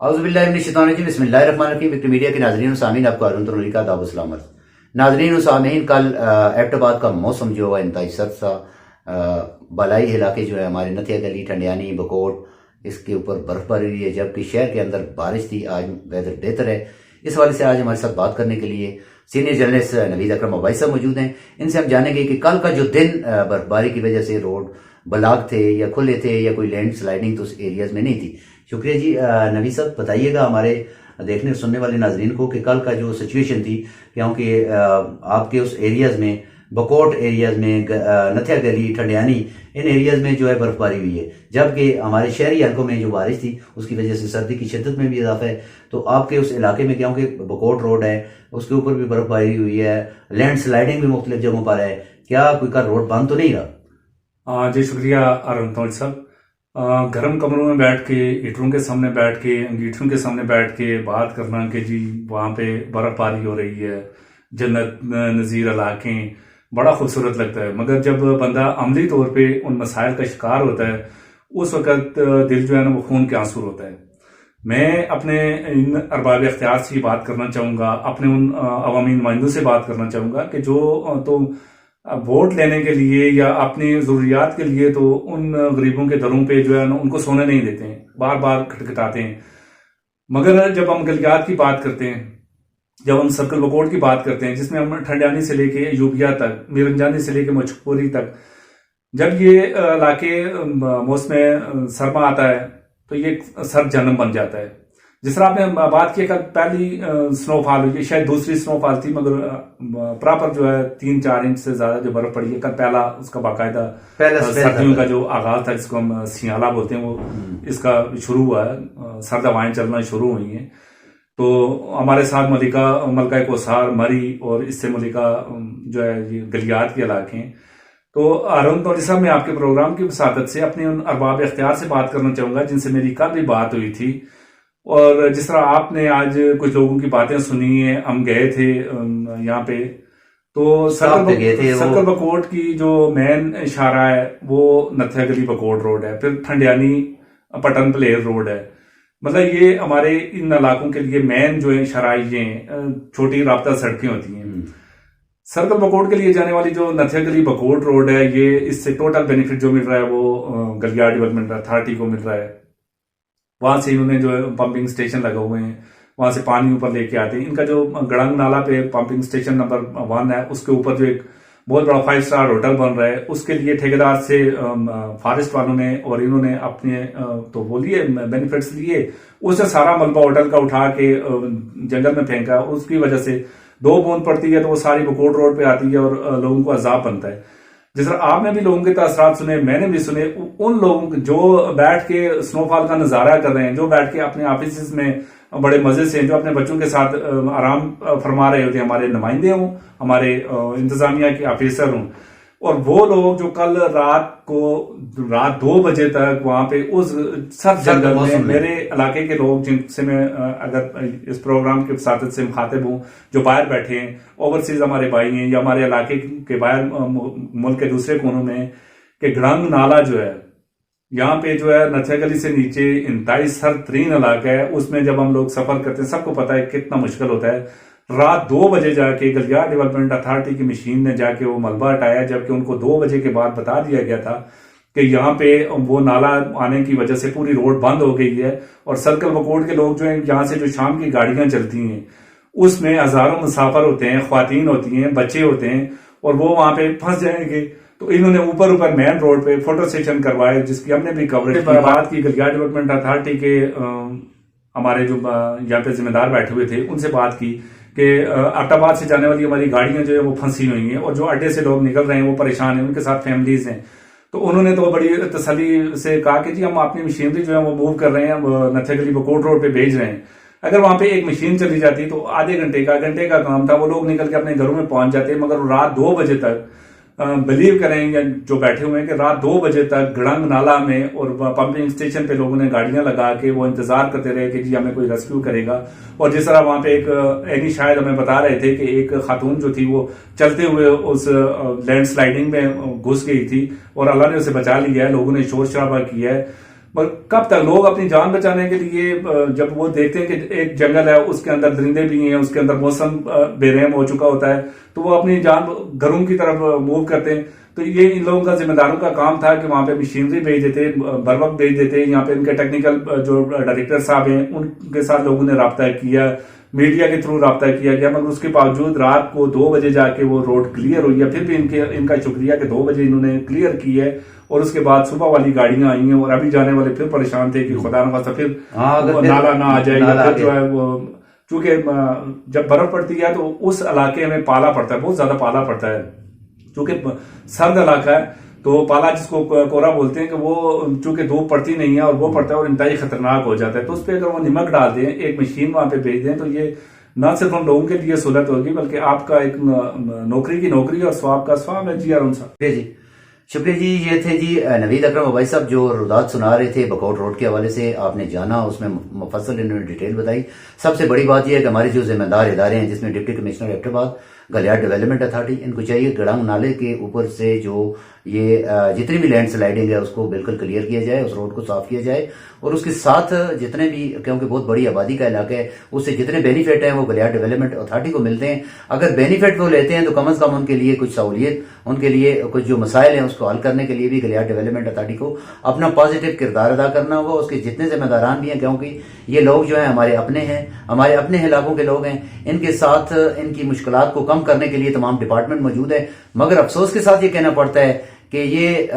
औज़ुबिल्लाहिमिनश्शैतानिर्रजीम बिस्मिल्लाहिर्रहमानिर्रहीम। Victoria media के नाज़रीन सामीन आपको अरुण तनूरी का दावत सलामत। नाज़रीन सामीन, कल एबटाबाद का मौसम जो है इंतहाई सर्द सा, बलाई इलाके जो है हमारे नथिया गली, ठंडियानी, बकोट, इसके ऊपर बर्फबारी हुई है, जबकि शहर के अंदर बारिश थी। आज वेदर बेहतर है। इस हवाले से आज हमारे साथ बात करने के लिए सीनियर जर्नलिस्ट नवीद अकरम अब्बाई साहब मौजूद हैं। इनसे हम जानेंगे कि कल का जो दिन बर्फबारी की वजह से रोड ब्लॉक थे या खुले थे या कोई लैंड स्लाइडिंग तो उस एरियाज में नहीं थी। शुक्रिया जी। नवीद साहब, बताइएगा हमारे देखने सुनने वाले नाजरीन को कि कल का जो सिचुएशन थी, क्योंकि आपके उस एरियाज में, बकोट एरियाज में, नथिया गली, ठंडियानी, इन एरियाज में जो है बर्फबारी हुई है, जबकि हमारे शहरी हल्कों में जो बारिश थी उसकी वजह से सर्दी की शिद्दत में भी इजाफा है। तो आपके उस इलाके में, क्योंकि बकोट रोड है, उसके ऊपर भी बर्फबारी हुई है, लैंड स्लाइडिंग भी मुख्तलिफ जगहों पर है, क्या कोई का रोड बंद तो नहीं रहा? जी शुक्रिया अरुण तोड़ साहब। गर्म कमरों में बैठ के, हीटरों के सामने बैठ के, अंगीठियों के सामने बैठ के बात करना कि जी वहाँ पे बर्फबारी हो रही है, जन्नत नज़ीर इलाके, बड़ा खूबसूरत लगता है। मगर जब बंदा अमली तौर पे उन मसाइल का शिकार होता है, उस वक्त दिल जो है ना वो खून के आंसू होता है। मैं अपने इन अरबाब इख्तियार से बात करना चाहूँगा, अपने उन अवामी नुमाइंदों से बात करना चाहूँगा कि जो तो वोट लेने के लिए या अपनी जरूरियात के लिए तो उन गरीबों के दरों पे जो है ना उनको सोने नहीं देते हैं, बार बार खटखटाते हैं। मगर जब हम गलियात की बात करते हैं, जब हम सर्कल बकोट की बात करते हैं, जिसमें हम ठंडियानी से लेके यूबिया तक, मीरंजानी से लेके मछपुरी तक, जब ये इलाके मौसम सरमा आता है तो ये सर्द जन्म बन जाता है। जिस तरह आपने बात की, कल पहली स्नोफॉल हुई है, शायद दूसरी स्नोफॉल थी, मगर प्रॉपर जो है 3-4 इंच से ज्यादा जो बर्फ पड़ी है, कल पहला उसका बाकायदा सर्दियों का जो आगाज था, जिसको हम सियाला बोलते हैं, वो इसका शुरू हुआ है। सर्द हवाएं चलना शुरू हुई हैं। तो हमारे साथ मलिका कोसार, मरी और इससे मलिका जो है ये गलियात के इलाके हैं। तो अरुण तौरी साहब, मैं आपके प्रोग्राम की वसातत से अपने उन अरबाब इख्तियार से बात करना चाहूंगा जिनसे मेरी कल भी बात हुई थी। और जिस तरह आपने आज कुछ लोगों की बातें सुनी है, हम गए थे यहाँ पे, तो सर्कल बकोट की जो मेन इशारा है वो नथिया गली बकोट रोड है, फिर ठंडियानी पटन प्लेर रोड है। मतलब ये हमारे इन इलाकों के लिए मेन जो है शराइजें, छोटी राब्ता सड़कें होती हैं। सर्कल बकोट के लिए जाने वाली जो नथिया गली बकोट रोड है, ये इससे टोटल बेनिफिट जो मिल रहा है वो गलियार डेवलपमेंट अथॉरिटी को मिल रहा है। वहां से इन्होंने जो है पंपिंग स्टेशन लगे हुए हैं, वहां से पानी ऊपर लेके आते हैं। इनका जो गड़ंग नाला पे पंपिंग स्टेशन नंबर 1 है, उसके ऊपर जो एक बहुत बड़ा 5 स्टार होटल बन रहा है, उसके लिए ठेकेदार से फॉरेस्ट वालों ने और इन्होंने अपने तो बोलिए बेनिफिट्स लिए, उससे सारा मलबा होटल का उठा के जंगल में फेंका। उसकी वजह से 2 बूंद पड़ती है तो वो सारी बकोट रोड पे आती है और लोगों को अजाब बनता है। जिस तरह आपने भी लोगों के तासरात सुने, मैंने भी सुने, उन लोगों जो बैठ के स्नोफॉल का नजारा कर रहे हैं, जो बैठ के अपने ऑफिस में बड़े मजे से, जो अपने बच्चों के साथ आराम फरमा रहे होते हैं, हमारे नुमाइंदे हों, हमारे इंतजामिया के ऑफिसर हों, और वो लोग जो कल रात 2 बजे तक वहां पे उस सब जंगल में, मेरे इलाके के लोग जिनसे मैं अगर इस प्रोग्राम के साथ से मुखातिब हूँ, जो बाहर बैठे हैं, ओवरसीज हमारे भाई हैं या हमारे इलाके के बाहर मुल्क के दूसरे कोनों में, कि गड़ंग नाला जो है यहाँ पे जो है नथिया गली से नीचे इंतहाई सर्द तरीन इलाका है। उसमें जब हम लोग सफर करते हैं, सबको पता है कितना मुश्किल होता है। रात 2 बजे जाके गलियार डेवलपमेंट अथॉरिटी की मशीन ने जाके वो मलबा हटाया, जबकि उनको 2 बजे के बाद बता दिया गया था कि यहाँ पे वो नाला आने की वजह से पूरी रोड बंद हो गई है। और सर्कल बकोट के लोग जो है, यहाँ से जो शाम की गाड़ियां चलती हैं उसमें हजारों मुसाफर होते हैं, ख्वातीन होती हैं, बच्चे होते हैं, और वो वहां पे फंस जाएंगे। तो इन्होंने ऊपर मेन रोड पे फोटो सेशन करवाए, जिसकी हमने भी कवरेज की बात की। गलियार डेवलपमेंट अथॉरिटी के हमारे जो यहाँ पे जिम्मेदार बैठे हुए थे, उनसे बात की कि एबटाबाद से जाने वाली हमारी गाड़ियां जो है वो फंसी हुई हैं, और जो अड्डे से लोग निकल रहे हैं वो परेशान हैं, उनके साथ फैमिलीज हैं। तो उन्होंने तो बड़ी तसल्ली से कहा कि जी हम अपनी मशीनरी जो है वो मूव कर रहे हैं, नथिया गली बकोट रोड पे भेज रहे हैं। अगर वहां पे एक मशीन चली जाती तो आधे घंटे का काम था, वो लोग निकल के अपने घरों में पहुंच जाते। मगर रात 2 बजे तक, बिलीव करें या जो बैठे हुए हैं, कि रात 2 बजे तक गड़ंग नाला में और पंपिंग स्टेशन पे लोगों ने गाड़ियां लगा के वो इंतजार करते रहे कि जी हमें कोई रेस्क्यू करेगा। और जिस तरह वहां पे एक शायद हमें बता रहे थे कि एक खातून जो थी वो चलते हुए उस लैंड स्लाइडिंग में घुस गई थी और अल्लाह ने उसे बचा लिया है। लोगों ने शोर शराबा किया है, और कब तक लोग अपनी जान बचाने के लिए जब वो देखते हैं कि एक जंगल है, उसके अंदर दरिंदे भी हैं, उसके अंदर मौसम बेरहम हो चुका होता है, तो वो अपनी जान घरों की तरफ मूव करते हैं। तो ये इन लोगों का जिम्मेदारों का काम था कि वहां पे मशीनरी भेज देते, बर वक्त भेज देते। यहाँ पे इनके टेक्निकल जो डायरेक्टर साहब हैं उनके साथ लोगों ने राब्ता किया, मीडिया के थ्रू राब्ता किया गया, मगर उसके बावजूद रात को 2 बजे जाके वो रोड क्लियर हुई है। फिर भी इनका शुक्रिया कि 2 बजे इन्होंने क्लियर की है, और उसके बाद सुबह वाली गाड़ियां आई हैं, और अभी जाने वाले फिर परेशान थे कि खुदा न खास्ता फिर नाला ना आ जाए, या फिर जो है वो, चूंकि जब बर्फ पड़ती है तो उस इलाके में पाला पड़ता है, बहुत ज्यादा पाला पड़ता है, चूंकि सर्द इलाका है, तो पाला जिसको कोरा बोलते हैं, कि वो चूंकि धूप पड़ती नहीं है और वो पड़ता है और इंतहाई खतरनाक हो जाता है। तो उस पर अगर वो नमक डाल दें, एक मशीन वहां पे भेज दें, तो ये न सिर्फ उन लोगों के लिए सहूलत होगी, बल्कि आपका एक नौकरी की नौकरी और स्वाब का स्वाब है। जी अरुण साहब। जी शुक्रिया जी। ये थे जी नवीद अकरम भाई साहब जो रुदात सुना रहे थे बकौट रोड के हवाले से। आपने जाना, उसमें मुफस्सल इन्होंने डिटेल बताई। सबसे बड़ी बात यह है कि हमारे जो जिम्मेदार इदारे हैं, जिसमें deputy commissioner Abbottabad, Galiyat development authority, इनको चाहिए गड़ांग नाले के ऊपर से जो ये जितनी भी लैंड स्लाइडिंग है उसको बिल्कुल क्लियर किया जाए, उस रोड को साफ किया जाए, और उसके साथ जितने भी, क्योंकि बहुत बड़ी आबादी का इलाका है, उससे जितने बेनिफिट हैं वो गलियार डेवलपमेंट अथॉरिटी को मिलते हैं। अगर बेनिफिट वो लेते हैं तो कम से कम उनके लिए कुछ सहूलियत, उनके लिए कुछ जो मसाइल हैं उसको हल करने के लिए भी गलियार डेवलपमेंट अथॉरिटी को अपना पॉजिटिव किरदार अदा करना होगा। उसके जितने जिम्मेदारान भी हैं, क्योंकि ये लोग जो है हमारे अपने हैं, हमारे अपने इलाकों के लोग हैं, इनके साथ इनकी मुश्किलात को कम करने के लिए तमाम डिपार्टमेंट मौजूद है। मगर अफसोस के साथ ये कहना पड़ता है कि ये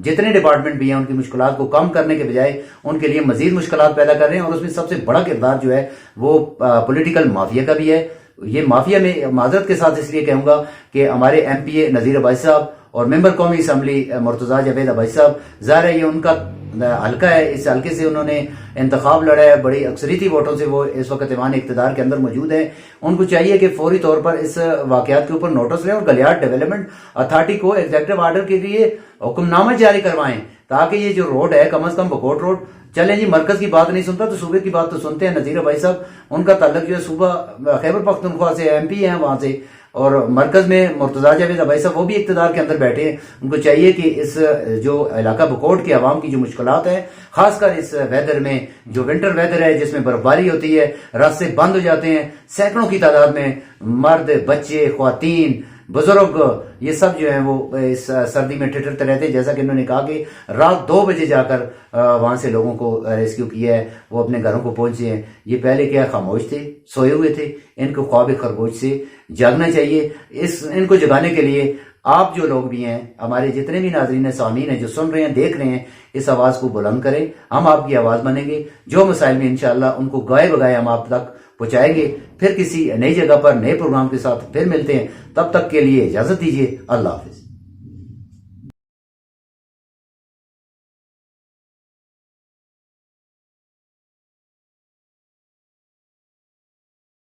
जितने डिपार्टमेंट भी हैं उनकी मुश्किलात को कम करने के बजाय उनके लिए मजीद मुश्किलात पैदा कर रहे हैं, और उसमें सबसे बड़ा किरदार जो है वो पॉलिटिकल माफिया का भी है। ये माफिया में माजरत के साथ इसलिए कहूंगा कि हमारे एमपीए नजीर अब्बासी साहब और मेंबर कौमी असम्बली मुर्तजा जावेद अब्बासी साहब, ज़ाहिर है ये उनका हल्का है, इस हल्के से उन्होंने इंतखाब लड़ा है, बड़ी अक्सरियती वोटों से वो इस वक्त ईवान इख्तिदार के अंदर मौजूद है। उनको चाहिए कि फौरी तौर पर इस वाकयात के ऊपर नोटिस लें और गलियार डेवलपमेंट अथॉरिटी को एग्जीक्यूटिव ऑर्डर के लिए हुक्मनामा जारी करवाएं, ताकि ये जो रोड है कम से कम बकोट रोड चलें। जी मरकज की बात नहीं सुनता तो सूबे की बात तो सुनते हैं। नजीर भाई साहब, उनका ताल्लुक जो है सूबा खैबर पख्तूनख्वा से, एमपी हैं वहां से, और मरकज में मुर्तजा जावेद अब्बासी साहब वो भी इख्तिदार के अंदर बैठे हैं। उनको चाहिए कि इस जो इलाका बकोट के अवाम की जो मुश्किलात है, खासकर इस वेदर में, जो विंटर वेदर है जिसमें बर्फबारी होती है, रास्ते बंद हो जाते हैं, सैकड़ों की तादाद में मर्द, बच्चे, ख्वातीन, बुजुर्ग, ये सब जो है वो इस सर्दी में ठिठुरते रहते हैं। जैसा कि इन्होंने कहा कि रात 2 बजे जाकर वहां से लोगों को रेस्क्यू किया है, वो अपने घरों को पहुंचे हैं। ये पहले क्या खामोश थे, सोए हुए थे, इनको ख्वाब खरगोश से जागना चाहिए। इनको जगाने के लिए आप जो लोग भी हैं, हमारे जितने भी नाजरीन सामीन हैं जो सुन रहे हैं, देख रहे हैं, इस आवाज को बुलंद करें। हम आपकी आवाज बनेंगे, जो मसाइल में इंशाअल्लाह उनको गाए बगाए हम आप तक पहुंचाएंगे। फिर किसी नई जगह पर नए प्रोग्राम के साथ फिर मिलते हैं, तब तक के लिए इजाजत दीजिए। अल्लाह हाफिज।